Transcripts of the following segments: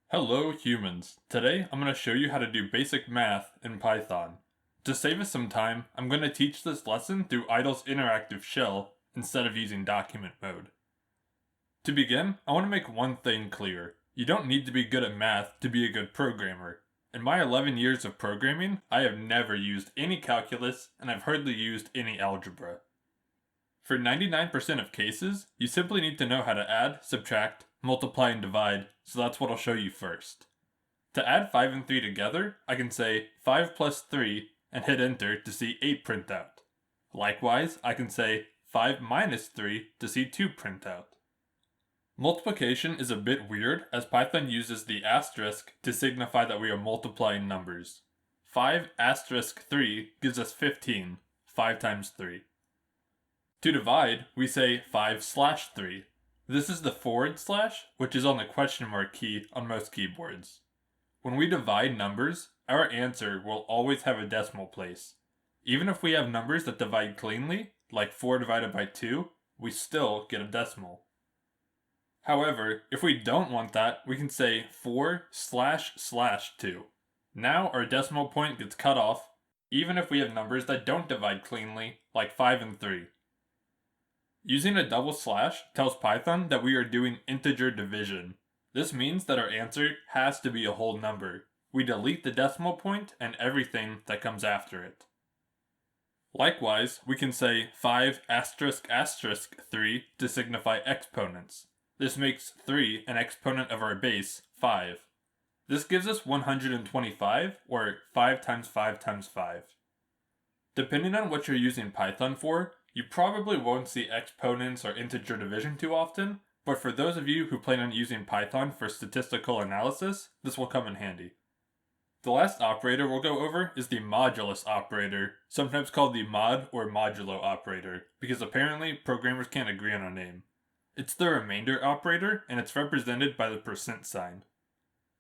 Hello humans! Today I'm going to show you how to do basic math in Python. To save us some time, I'm going to teach this lesson through idle's interactive shell instead of using document mode. To begin, I want to make one thing clear. You don't need to be good at math to be a good programmer. In my 11 years of programming, I have never used any calculus and I've hardly used any algebra. For 99% of cases, you simply need to know how to add, subtract, multiply, and divide, so that's what I'll show you first. To add 5 and 3 together, I can say 5 plus 3 and hit enter to see 8 print out. Likewise, I can say 5 minus 3 to see 2 print out. Multiplication is a bit weird as Python uses the asterisk to signify that we are multiplying numbers. 5 asterisk 3 gives us 15, 5 times 3. To divide, we say 5 slash 3. This is the forward slash, which is on the question mark key on most keyboards. When we divide numbers, our answer will always have a decimal place. Even if we have numbers that divide cleanly, like 4 divided by 2, we still get a decimal. However, if we don't want that, we can say 4 slash slash 2. Now our decimal point gets cut off, even if we have numbers that don't divide cleanly, like 5 and 3. Using a double slash tells Python that we are doing integer division. This means that our answer has to be a whole number. We delete the decimal point and everything that comes after it. Likewise, we can say 5 asterisk asterisk 3 to signify exponents. This makes 3 an exponent of our base, 5. This gives us 125, or 5 times 5 times 5. Depending on what you're using Python for, you probably won't see exponents or integer division too often, but for those of you who plan on using Python for statistical analysis, this will come in handy. The last operator we'll go over is the Modulus Operator, sometimes called the mod or modulo operator, because apparently programmers can't agree on a name. It's the remainder operator, and it's represented by the percent sign.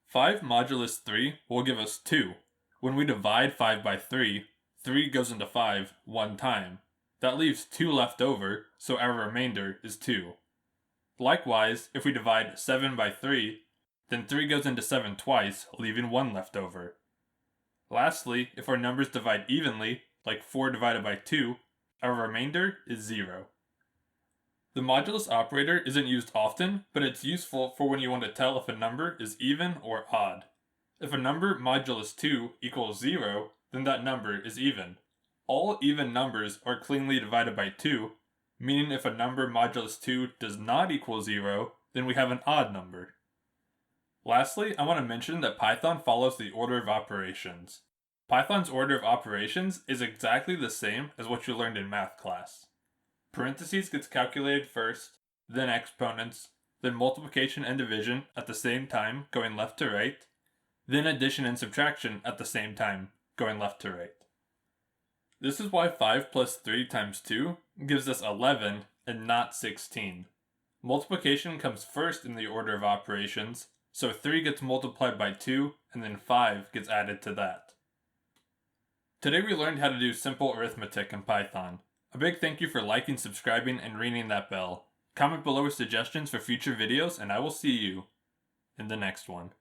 5 modulus 3 will give us 2. When we divide 5 by 3, 3 goes into 5 one time. That leaves 2 left over, so our remainder is 2. Likewise, if we divide 7 by 3, then 3 goes into 7 twice, leaving 1 left over. Lastly, if our numbers divide evenly, like 4 divided by 2, our remainder is 0. The modulus operator isn't used often, but it's useful for when you want to tell if a number is even or odd. If a number modulus 2 equals 0, then that number is even. All even numbers are cleanly divided by 2, meaning if a number modulus 2 does not equal 0, then we have an odd number. Lastly, I want to mention that Python follows the order of operations. Python's order of operations is exactly the same as what you learned in math class. Parentheses gets calculated first, then exponents, then multiplication and division at the same time, going left to right, then addition and subtraction at the same time, going left to right. This is why 5 plus 3 times 2 gives us 11 and not 16. Multiplication comes first in the order of operations, so 3 gets multiplied by 2 and then 5 gets added to that. Today we learned how to do simple arithmetic in Python. A big thank you for liking, subscribing, and ringing that bell. Comment below with suggestions for future videos and I will see you in the next one.